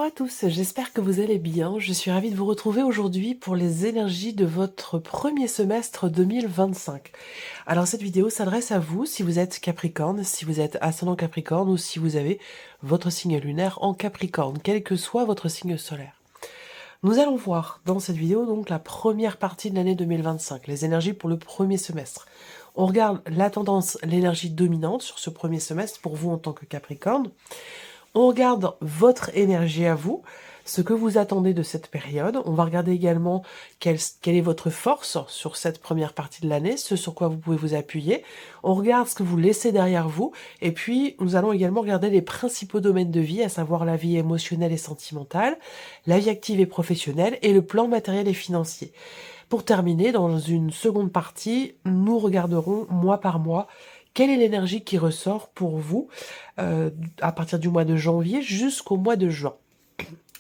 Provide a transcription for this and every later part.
à tous, j'espère que vous allez bien. Je suis ravie de vous retrouver aujourd'hui pour les énergies de votre premier semestre 2025. Alors cette vidéo s'adresse à vous si vous êtes Capricorne, si vous êtes ascendant Capricorne ou si vous avez votre signe lunaire en Capricorne, quel que soit votre signe solaire. Nous allons voir dans cette vidéo donc la première partie de l'année 2025, les énergies pour le premier semestre. On regarde la tendance, l'énergie dominante sur ce premier semestre pour vous en tant que Capricorne. On regarde votre énergie à vous, ce que vous attendez de cette période. On va regarder également quelle est votre force sur cette première partie de l'année, ce sur quoi vous pouvez vous appuyer. On regarde ce que vous laissez derrière vous. Et puis, nous allons également regarder les principaux domaines de vie, à savoir la vie émotionnelle et sentimentale, la vie active et professionnelle et le plan matériel et financier. Pour terminer, dans une seconde partie, nous regarderons mois par mois quelle est l'énergie qui ressort pour vous à partir du mois de janvier jusqu'au mois de juin.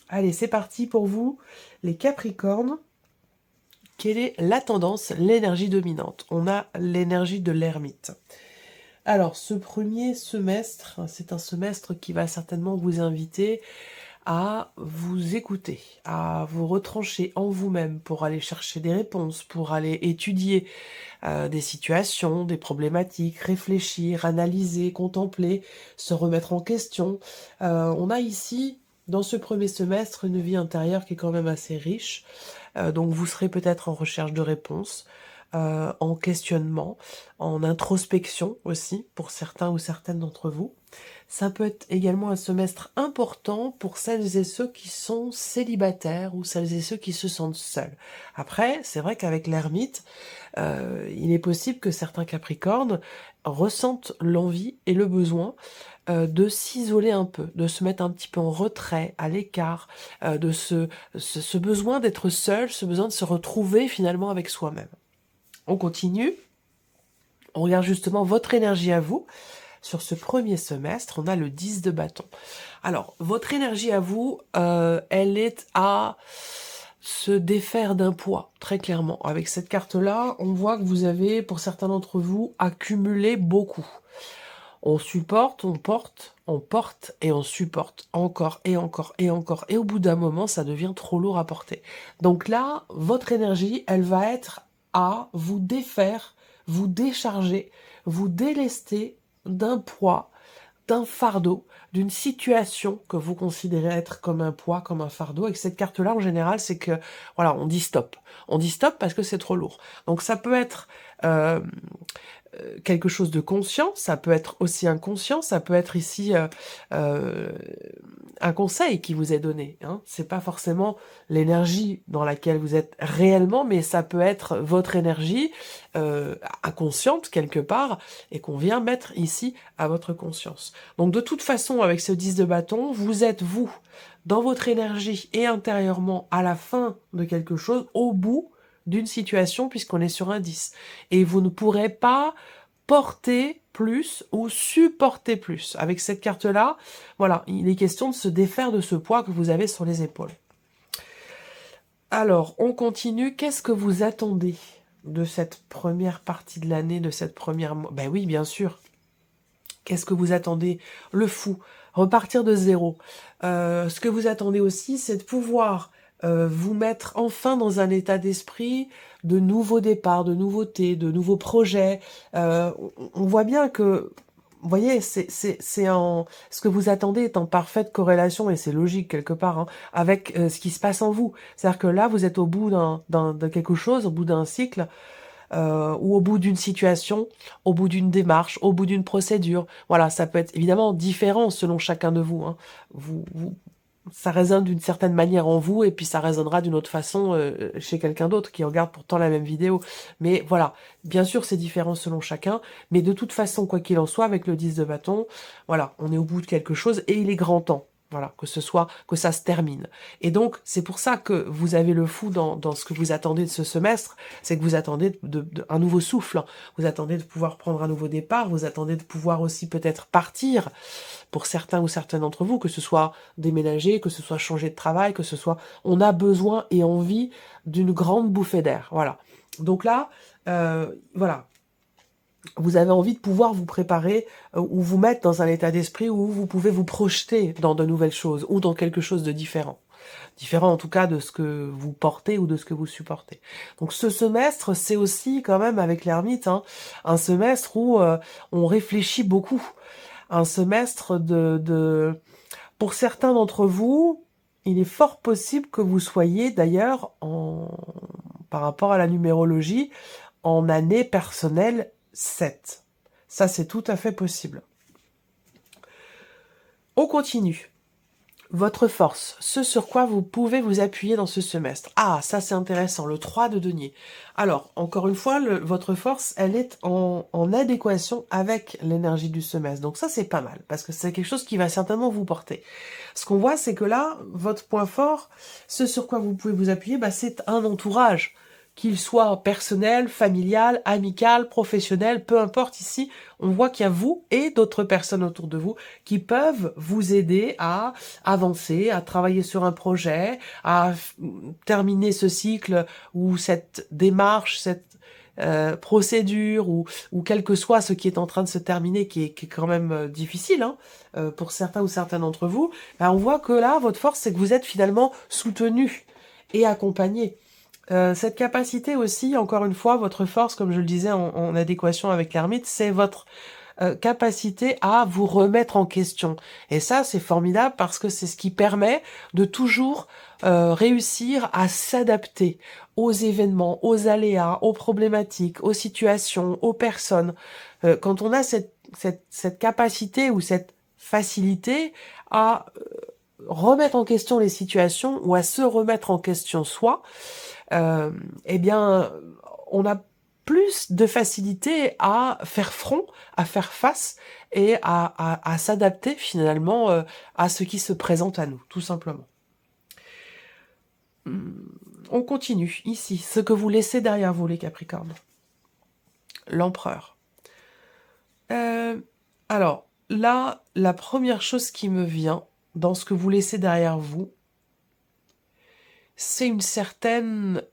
Allez, c'est parti pour vous, les Capricornes. Quelle est la tendance, l'énergie dominante? On a l'énergie de l'ermite. Alors, ce premier semestre, c'est un semestre qui va certainement vous inviter à vous écouter, à vous retrancher en vous-même pour aller chercher des réponses, pour aller étudier des situations, des problématiques, réfléchir, analyser, contempler, se remettre en question. On a ici, dans ce premier semestre, une vie intérieure qui est quand même assez riche. Donc vous serez peut-être en recherche de réponses, en questionnement, en introspection aussi, pour certains ou certaines d'entre vous. Ça peut être également un semestre important pour celles et ceux qui sont célibataires ou celles et ceux qui se sentent seuls. Après, c'est vrai qu'avec l'ermite, il est possible que certains Capricornes ressentent l'envie et le besoin de s'isoler un peu, de se mettre un petit peu en retrait, à l'écart, de ce besoin d'être seul, ce besoin de se retrouver finalement avec soi-même. On continue, on regarde justement votre énergie à vous. Sur ce premier semestre, on a le 10 de bâton. Alors, votre énergie à vous, elle est à se défaire d'un poids, très clairement. Avec cette carte-là, on voit que vous avez, pour certains d'entre vous, accumulé beaucoup. On supporte, on porte et on supporte encore et encore et encore. Et au bout d'un moment, ça devient trop lourd à porter. Donc là, votre énergie, elle va être à vous défaire, vous décharger, vous délester d'un poids, d'un fardeau, d'une situation que vous considérez être comme un poids, comme un fardeau. Avec cette carte-là, en général, c'est que, voilà, on dit stop. On dit stop parce que c'est trop lourd. Donc ça peut être quelque chose de conscient, ça peut être aussi inconscient, ça peut être ici un conseil qui vous est donné. Hein. C'est pas forcément l'énergie dans laquelle vous êtes réellement, mais ça peut être votre énergie inconsciente quelque part et qu'on vient mettre ici à votre conscience. Donc de toute façon, avec ce 10 de bâton, vous êtes vous dans votre énergie et intérieurement à la fin de quelque chose, au bout d'une situation puisqu'on est sur un 10. Et vous ne pourrez pas porter plus ou supporter plus. Avec cette carte-là, voilà, il est question de se défaire de ce poids que vous avez sur les épaules. Alors, on continue. Qu'est-ce que vous attendez de cette première partie de l'année, de cette première... Ben oui, bien sûr. Qu'est-ce que vous attendez? Le fou. Repartir de zéro. Ce que vous attendez aussi, c'est de pouvoir vous mettre enfin dans un état d'esprit de nouveaux départs, de nouveautés, de nouveaux projets. On voit bien que, vous voyez, ce que vous attendez est en parfaite corrélation, et c'est logique quelque part, hein, avec ce qui se passe en vous. C'est-à-dire que là, vous êtes au bout de quelque chose, au bout d'un cycle, ou au bout d'une situation, au bout d'une démarche, au bout d'une procédure. Voilà, ça peut être évidemment différent selon chacun de vous. Hein. Ça résonne d'une certaine manière en vous, et puis ça résonnera d'une autre façon chez quelqu'un d'autre qui regarde pourtant la même vidéo. Mais voilà, bien sûr c'est différent selon chacun, mais de toute façon, quoi qu'il en soit, avec le 10 de bâton, voilà, on est au bout de quelque chose, et il est grand temps. Voilà, que ça se termine. Et donc, c'est pour ça que vous avez le fou dans ce que vous attendez de ce semestre, c'est que vous attendez un nouveau souffle, vous attendez de pouvoir prendre un nouveau départ, vous attendez de pouvoir aussi peut-être partir, pour certains ou certaines d'entre vous, que ce soit déménager, que ce soit changer de travail, que ce soit... On a besoin et envie d'une grande bouffée d'air, voilà. Donc là, voilà. vous avez envie de pouvoir vous préparer ou vous mettre dans un état d'esprit où vous pouvez vous projeter dans de nouvelles choses ou dans quelque chose de différent. Différent en tout cas de ce que vous portez ou de ce que vous supportez. Donc ce semestre, c'est aussi quand même avec l'ermite, hein, un semestre où on réfléchit beaucoup. Un semestre Pour certains d'entre vous, il est fort possible que vous soyez d'ailleurs, par rapport à la numérologie, en année personnelle 7. Ça, c'est tout à fait possible. On continue. Votre force, ce sur quoi vous pouvez vous appuyer dans ce semestre. Ah, ça c'est intéressant, le 3 de denier. Alors, encore une fois, votre force, elle est en adéquation avec l'énergie du semestre. Donc ça, c'est pas mal, parce que c'est quelque chose qui va certainement vous porter. Ce qu'on voit, c'est que là, votre point fort, ce sur quoi vous pouvez vous appuyer, c'est un entourage. Qu'il soit personnel, familial, amical, professionnel, peu importe ici, on voit qu'il y a vous et d'autres personnes autour de vous qui peuvent vous aider à avancer, à travailler sur un projet, à terminer ce cycle ou cette démarche, cette procédure ou quel que soit ce qui est en train de se terminer, qui est quand même difficile pour certains ou certaines d'entre vous, on voit que là, votre force, c'est que vous êtes finalement soutenu et accompagné. Cette capacité aussi, encore une fois, votre force, comme je le disais, en adéquation avec l'ermite, c'est votre capacité à vous remettre en question. Et ça, c'est formidable parce que c'est ce qui permet de toujours réussir à s'adapter aux événements, aux aléas, aux problématiques, aux situations, aux personnes. Quand on a cette capacité ou cette facilité à remettre en question les situations ou à se remettre en question soi, eh bien, on a plus de facilité à faire front, à faire face et à s'adapter finalement à ce qui se présente à nous, tout simplement. On continue ici, ce que vous laissez derrière vous, les Capricornes. L'empereur. Alors, là, la première chose qui me vient dans ce que vous laissez derrière vous, c'est une certaine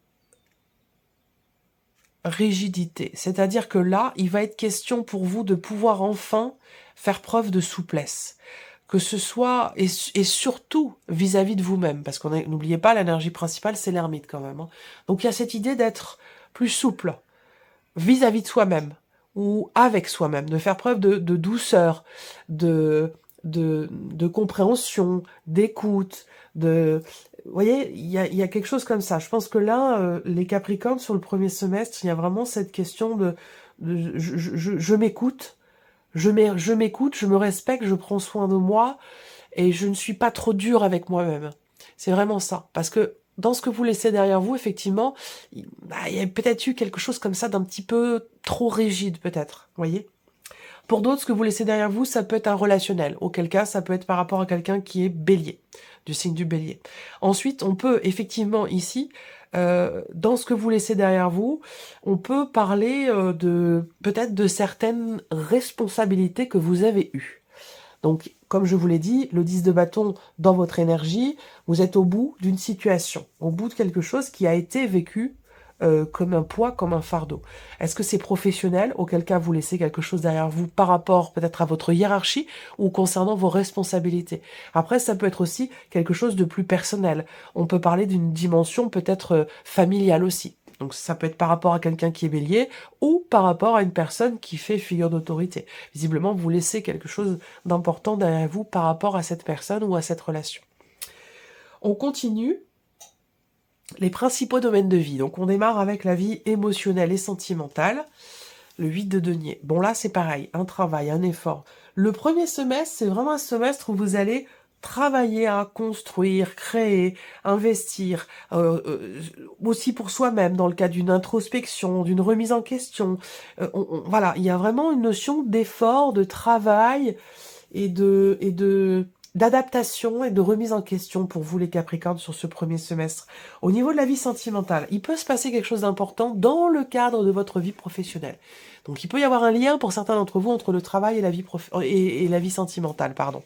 rigidité. C'est-à-dire que là, il va être question pour vous de pouvoir enfin faire preuve de souplesse. Que ce soit, et surtout vis-à-vis de vous-même, parce qu'on n'oubliez pas, l'énergie principale, c'est l'ermite quand même. Donc il y a cette idée d'être plus souple vis-à-vis de soi-même, ou avec soi-même, de faire preuve de douceur, de compréhension, d'écoute, vous voyez, il y a quelque chose comme ça. Je pense que là, les Capricornes, sur le premier semestre, il y a vraiment cette question de je m'écoute, je m'écoute, je me respecte, je prends soin de moi, et je ne suis pas trop dur avec moi-même. C'est vraiment ça. Parce que dans ce que vous laissez derrière vous, effectivement, il y a peut-être eu quelque chose comme ça d'un petit peu trop rigide, peut-être, vous voyez. Pour d'autres, ce que vous laissez derrière vous, ça peut être un relationnel. Auquel cas, ça peut être par rapport à quelqu'un qui est bélier, du signe du bélier. Ensuite, on peut effectivement ici, dans ce que vous laissez derrière vous, on peut parler peut-être de certaines responsabilités que vous avez eues. Donc, comme je vous l'ai dit, le 10 de bâton dans votre énergie, vous êtes au bout d'une situation, au bout de quelque chose qui a été vécu comme un poids, comme un fardeau. Est-ce que c'est professionnel, auquel cas vous laissez quelque chose derrière vous par rapport peut-être à votre hiérarchie ou concernant vos responsabilités? Après, ça peut être aussi quelque chose de plus personnel. On peut parler d'une dimension peut-être familiale aussi. Donc ça peut être par rapport à quelqu'un qui est bélier ou par rapport à une personne qui fait figure d'autorité. Visiblement, vous laissez quelque chose d'important derrière vous par rapport à cette personne ou à cette relation. On continue. Les principaux domaines de vie. Donc on démarre avec la vie émotionnelle et sentimentale. Le 8 de denier. Bon là c'est pareil, un travail, un effort. Le premier semestre, c'est vraiment un semestre où vous allez travailler à construire, créer, investir, aussi pour soi-même, dans le cas d'une introspection, d'une remise en question. Voilà, il y a vraiment une notion d'effort, de travail et d'adaptation et de remise en question pour vous les Capricornes sur ce premier semestre. Au niveau de la vie sentimentale, il peut se passer quelque chose d'important dans le cadre de votre vie professionnelle. Donc il peut y avoir un lien pour certains d'entre vous entre le travail et la vie, et la vie sentimentale. Pardon.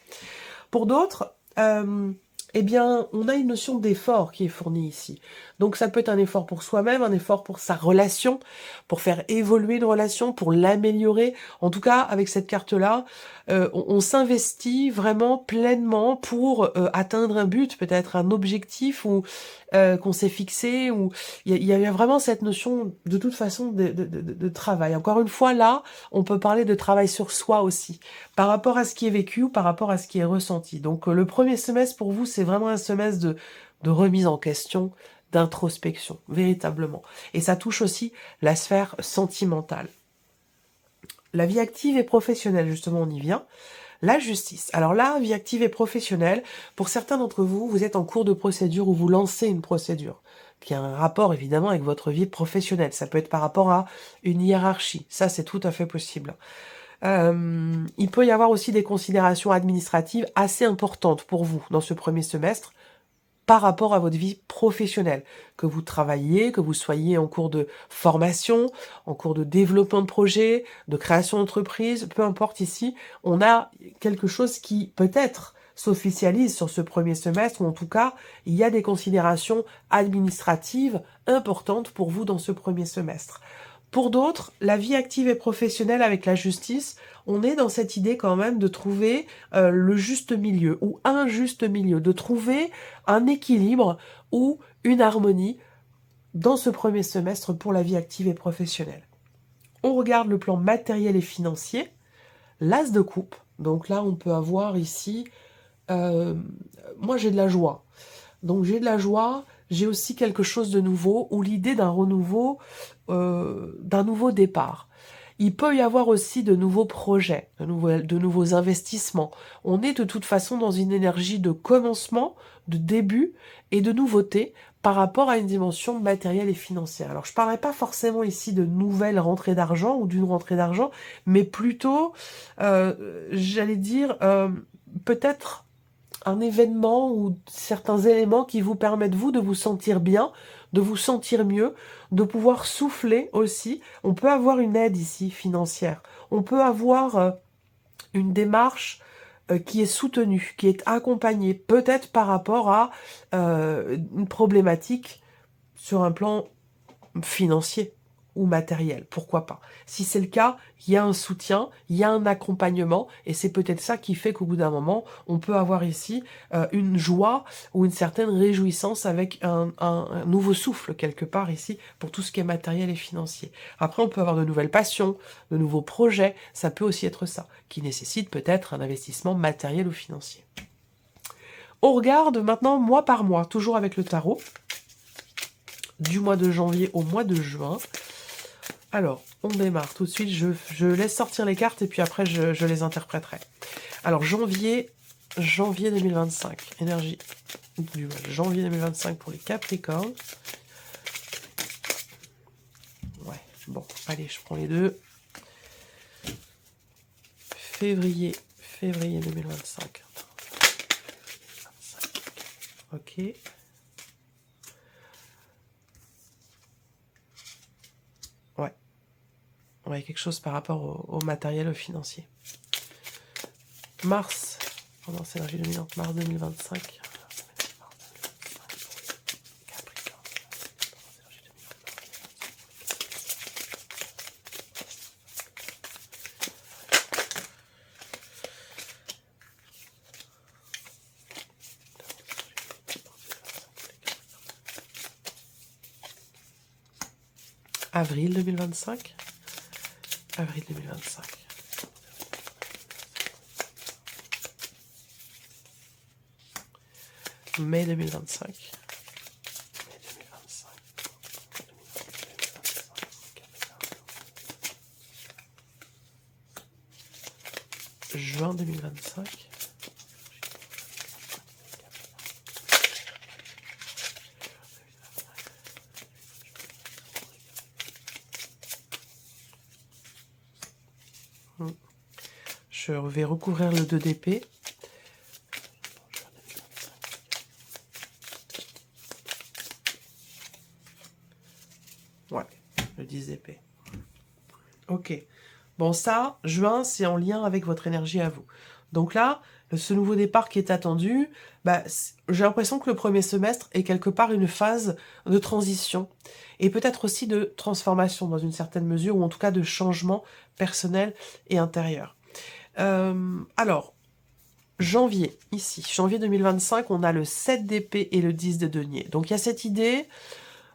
Pour d'autres, eh bien, on a une notion d'effort qui est fournie ici. Donc ça peut être un effort pour soi-même, un effort pour sa relation, pour faire évoluer une relation, pour l'améliorer. En tout cas, avec cette carte-là, on s'investit vraiment pleinement pour atteindre un but, peut-être un objectif ou qu'on s'est fixé. Ou il y a vraiment cette notion, de toute façon, de travail. Encore une fois, là, on peut parler de travail sur soi aussi, par rapport à ce qui est vécu ou par rapport à ce qui est ressenti. Donc le premier semestre pour vous, c'est vraiment un semestre de remise en question, d'introspection, véritablement. Et ça touche aussi la sphère sentimentale. La vie active et professionnelle, justement, on y vient. La justice. Alors là, vie active et professionnelle, pour certains d'entre vous, vous êtes en cours de procédure ou vous lancez une procédure qui a un rapport évidemment avec votre vie professionnelle. Ça peut être par rapport à une hiérarchie. Ça, c'est tout à fait possible. Il peut y avoir aussi des considérations administratives assez importantes pour vous dans ce premier semestre par rapport à votre vie professionnelle, que vous travailliez, que vous soyez en cours de formation, en cours de développement de projet, de création d'entreprise, peu importe ici, on a quelque chose qui peut-être s'officialise sur ce premier semestre, ou en tout cas, il y a des considérations administratives importantes pour vous dans ce premier semestre. Pour d'autres, la vie active et professionnelle avec la justice, on est dans cette idée quand même de trouver le juste milieu ou un juste milieu, de trouver un équilibre ou une harmonie dans ce premier semestre pour la vie active et professionnelle. On regarde le plan matériel et financier, l'as de coupe. Donc là, on peut avoir ici, moi j'ai de la joie. Donc j'ai de la joie, j'ai aussi quelque chose de nouveau, ou l'idée d'un renouveau, d'un nouveau départ. Il peut y avoir aussi de nouveaux projets, de nouveaux investissements. On est de toute façon dans une énergie de commencement, de début et de nouveauté par rapport à une dimension matérielle et financière. Alors je ne parlerai pas forcément ici de nouvelles rentrées d'argent ou d'une rentrée d'argent, mais plutôt, j'allais dire, peut-être un événement ou certains éléments qui vous permettent, vous, de vous sentir bien, de vous sentir mieux, de pouvoir souffler aussi. On peut avoir une aide ici financière. On peut avoir une démarche qui est soutenue, qui est accompagnée, peut-être par rapport à une problématique sur un plan financier ou matériel, pourquoi pas. Si c'est le cas, il y a un soutien, il y a un accompagnement, et c'est peut-être ça qui fait qu'au bout d'un moment, on peut avoir ici une joie ou une certaine réjouissance avec un nouveau souffle quelque part ici pour tout ce qui est matériel et financier. Après, on peut avoir de nouvelles passions, de nouveaux projets, ça peut aussi être ça, qui nécessite peut-être un investissement matériel ou financier. On regarde maintenant mois par mois, toujours avec le tarot, du mois de janvier au mois de juin. Alors, on démarre tout de suite, je laisse sortir les cartes et puis après je les interpréterai. Alors, janvier 2025, énergie du mois de janvier 2025 pour les Capricornes. Ouais, bon, allez, je prends les deux. Février 2025. Ok. Ouais. Ouais, quelque chose par rapport au matériel, au financier. Mars, pendant cette énergie dominante, mars 2025. Avril 2025. Avril 2025. Mai 2025. Juin 2025. Je vais recouvrir le 2 d'épée. Ouais, le 10 d'épée. Ok. Bon, ça, juin, c'est en lien avec votre énergie à vous. Donc là, ce nouveau départ qui est attendu, bah, j'ai l'impression que le premier semestre est quelque part une phase de transition et peut-être aussi de transformation dans une certaine mesure, ou en tout cas de changement personnel et intérieur. Alors, janvier, ici, janvier 2025, on a le 7 d'épée et le 10 de denier. Donc il y a cette idée,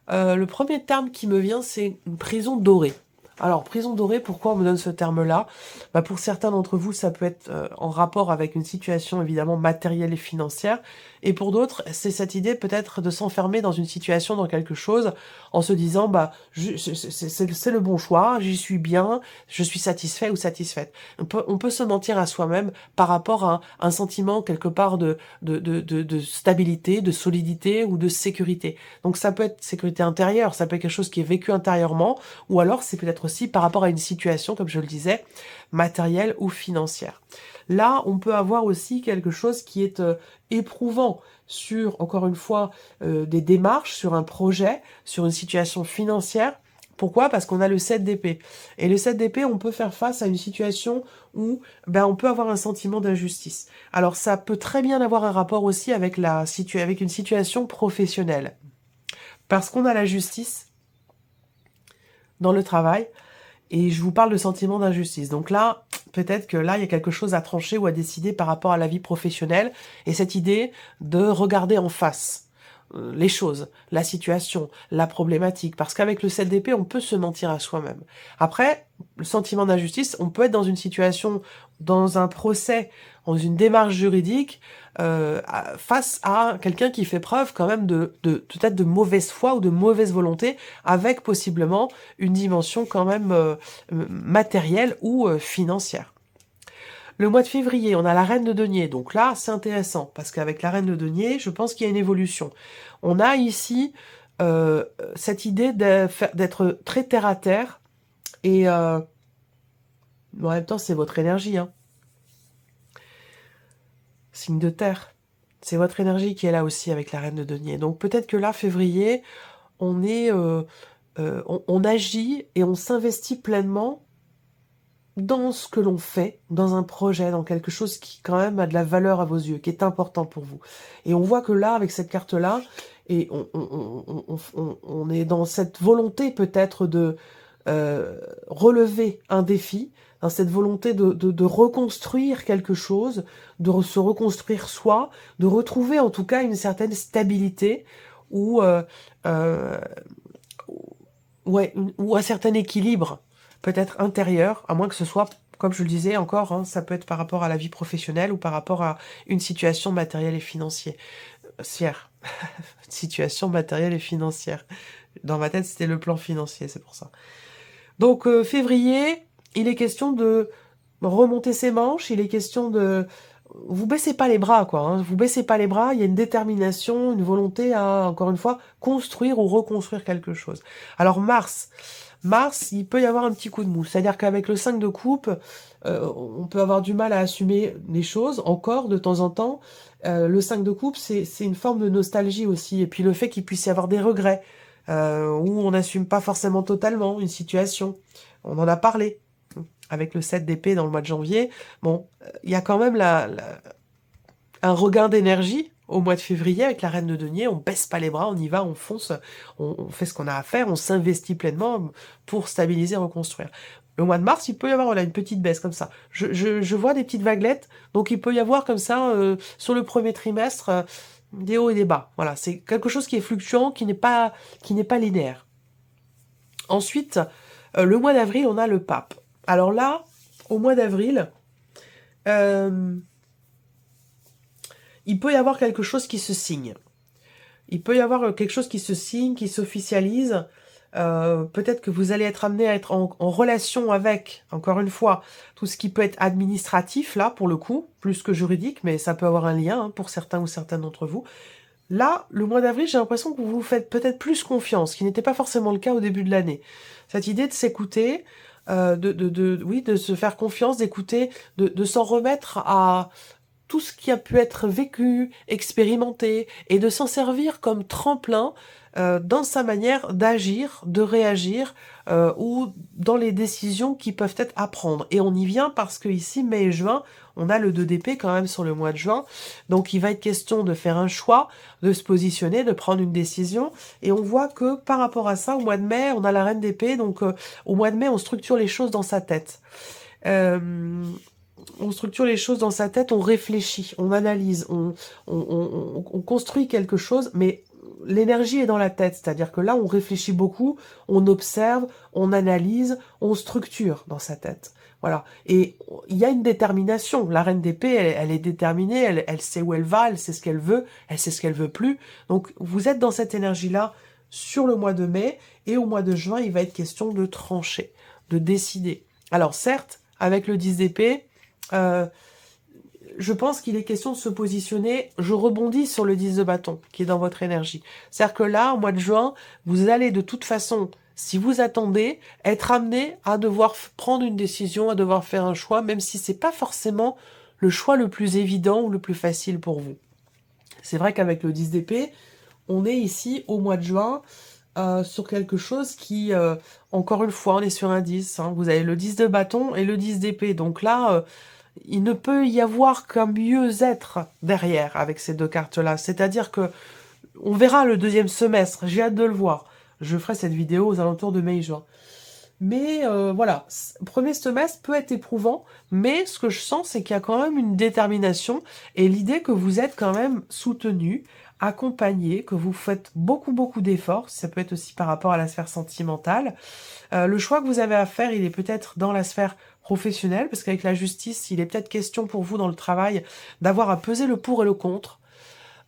le premier terme qui me vient, c'est une prison dorée. Alors, prison dorée, pourquoi on me donne ce terme-là? Bah, pour certains d'entre vous, ça peut être en rapport avec une situation évidemment matérielle et financière. Et pour d'autres, c'est cette idée peut-être de s'enfermer dans une situation, dans quelque chose, en se disant, bah, c'est le bon choix, j'y suis bien, je suis satisfait ou satisfaite. On peut se mentir à soi-même par rapport à un sentiment quelque part de stabilité, de solidité ou de sécurité. Donc ça peut être sécurité intérieure, ça peut être quelque chose qui est vécu intérieurement, ou alors c'est peut-être aussi par rapport à une situation, comme je le disais, matérielle ou financière. Là, on peut avoir aussi quelque chose qui est éprouvant sur, encore une fois, des démarches, sur un projet, sur une situation financière. Pourquoi? Parce qu'on a le 7 d'épée. Et le 7 d'épée, on peut faire face à une situation où on peut avoir un sentiment d'injustice. Alors ça peut très bien avoir un rapport aussi avec, avec une situation professionnelle. Parce qu'on a la justice dans le travail, et je vous parle de sentiment d'injustice. Donc là, peut-être que là, il y a quelque chose à trancher ou à décider par rapport à la vie professionnelle, et cette idée de regarder en face les choses, la situation, la problématique, parce qu'avec le 7 d'épée, on peut se mentir à soi-même. Après, le sentiment d'injustice, on peut être dans une situation, dans un procès, dans une démarche juridique, face à quelqu'un qui fait preuve quand même de peut-être de mauvaise foi ou de mauvaise volonté, avec possiblement une dimension quand même matérielle ou financière. Le mois de février, on a la reine de denier. Donc là, c'est intéressant, parce qu'avec la reine de denier, je pense qu'il y a une évolution. On a ici cette idée d'être très terre-à-terre, et en même temps, c'est votre énergie. Hein. Signe de terre. C'est votre énergie qui est là aussi avec la reine de denier. Donc peut-être que là, février, on est... on agit et on s'investit pleinement dans ce que l'on fait, dans un projet, dans quelque chose qui quand même a de la valeur à vos yeux, qui est important pour vous. Et on voit que là, avec cette carte-là, et on est dans cette volonté peut-être de relever un défi, dans cette volonté de reconstruire quelque chose, de se reconstruire soi, de retrouver en tout cas une certaine stabilité ou, ouais, ou un certain équilibre, peut-être intérieur, à moins que ce soit, comme je le disais encore, hein, ça peut être par rapport à la vie professionnelle ou par rapport à une situation matérielle et financière. Situation matérielle et financière. Dans ma tête, c'était le plan financier, c'est pour ça. Donc, février, il est question de remonter ses manches, il est question de... Vous baissez pas les bras, quoi. Hein. Vous baissez pas les bras, il y a une détermination, une volonté à, encore une fois, construire ou reconstruire quelque chose. Alors, Mars, il peut y avoir un petit coup de mou. C'est-à-dire qu'avec le 5 de coupe, on peut avoir du mal à assumer les choses, encore, de temps en temps. Le 5 de coupe, c'est une forme de nostalgie aussi. Et puis le fait qu'il puisse y avoir des regrets, où on n'assume pas forcément totalement une situation. On en a parlé avec le 7 d'épée dans le mois de janvier. Bon, il y a quand même un regain d'énergie au mois de février avec la reine de denier. On baisse pas les bras, on y va, on fonce, on fait ce qu'on a à faire, on s'investit pleinement pour stabiliser, reconstruire. Le mois de mars, il peut y avoir une petite baisse comme ça. Je vois des petites vaguelettes, donc il peut y avoir comme ça, sur le premier trimestre, des hauts et des bas. Voilà, c'est quelque chose qui est fluctuant, qui n'est pas linéaire. Ensuite, le mois d'avril, on a le pape. Alors là, au mois d'avril, il peut y avoir quelque chose qui se signe. Il peut y avoir quelque chose qui se signe, qui s'officialise. Peut-être que vous allez être amené à être en relation avec, encore une fois, tout ce qui peut être administratif, là, pour le coup, plus que juridique, mais ça peut avoir un lien hein, pour certains ou certaines d'entre vous. Là, le mois d'avril, j'ai l'impression que vous vous faites peut-être plus confiance, ce qui n'était pas forcément le cas au début de l'année. Cette idée de s'écouter, oui, de se faire confiance, d'écouter, de s'en remettre tout ce qui a pu être vécu, expérimenté, et de s'en servir comme tremplin dans sa manière d'agir, de réagir, ou dans les décisions qui peuvent être à prendre. Et on y vient parce que ici, mai et juin, on a le 2 d'épée quand même sur le mois de juin, donc il va être question de faire un choix, de se positionner, de prendre une décision, et on voit que par rapport à ça, au mois de mai, on a la reine d'épée, donc au mois de mai, on structure les choses dans sa tête. On structure les choses dans sa tête, on réfléchit, on analyse, on construit quelque chose, mais l'énergie est dans la tête, c'est-à-dire que là, on réfléchit beaucoup, on observe, on analyse, on structure dans sa tête. Voilà. Et il y a une détermination. La reine d'épée, elle est déterminée, elle sait où elle va, elle sait ce qu'elle veut, elle sait ce qu'elle veut plus. Donc, vous êtes dans cette énergie-là sur le mois de mai, et au mois de juin, il va être question de trancher, de décider. Alors, certes, avec le 10 d'épée, je pense qu'il est question de se positionner. Je rebondis sur le 10 de bâton qui est dans votre énergie. C'est-à-dire que là, au mois de juin, vous allez de toute façon, si vous attendez, être amené à devoir prendre une décision, à devoir faire un choix, même si c'est pas forcément le choix le plus évident ou le plus facile pour vous. C'est vrai qu'avec le 10 d'épée, on est ici au mois de juin sur quelque chose qui, encore une fois, on est sur un 10. Hein. Vous avez le 10 de bâton et le 10 d'épée. Donc là, il ne peut y avoir qu'un mieux-être derrière avec ces deux cartes-là. C'est-à-dire que on verra le deuxième semestre. J'ai hâte de le voir. Je ferai cette vidéo aux alentours de mai-juin. Mais voilà, premier semestre peut être éprouvant, mais ce que je sens, c'est qu'il y a quand même une détermination et l'idée que vous êtes quand même soutenu, accompagné, que vous faites beaucoup d'efforts. Ça peut être aussi par rapport à la sphère sentimentale. Le choix que vous avez à faire, il est peut-être dans la sphère professionnelle, parce qu'avec la justice, il est peut-être question pour vous dans le travail d'avoir à peser le pour et le contre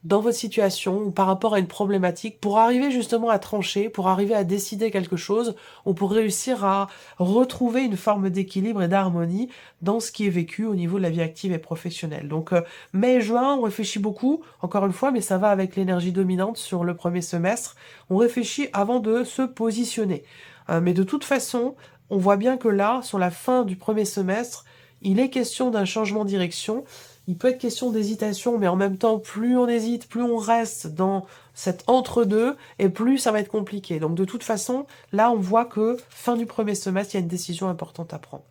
dans votre situation ou par rapport à une problématique pour arriver justement à trancher, pour arriver à décider quelque chose ou pour réussir à retrouver une forme d'équilibre et d'harmonie dans ce qui est vécu au niveau de la vie active et professionnelle. Donc mai et juin, on réfléchit beaucoup, encore une fois, mais ça va avec l'énergie dominante sur le premier semestre. On réfléchit avant de se positionner. Mais de toute façon, on voit bien que là, sur la fin du premier semestre, il est question d'un changement de direction. Il peut être question d'hésitation, mais en même temps, plus on hésite, plus on reste dans cet entre-deux, et plus ça va être compliqué. Donc de toute façon, là, on voit que fin du premier semestre, il y a une décision importante à prendre.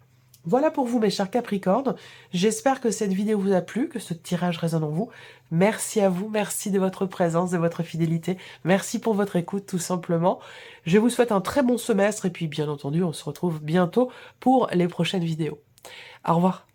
Voilà pour vous, mes chers Capricornes. J'espère que cette vidéo vous a plu, que ce tirage résonne en vous. Merci à vous, merci de votre présence, de votre fidélité. Merci pour votre écoute, tout simplement. Je vous souhaite un très bon semestre, et puis bien entendu, on se retrouve bientôt pour les prochaines vidéos. Au revoir.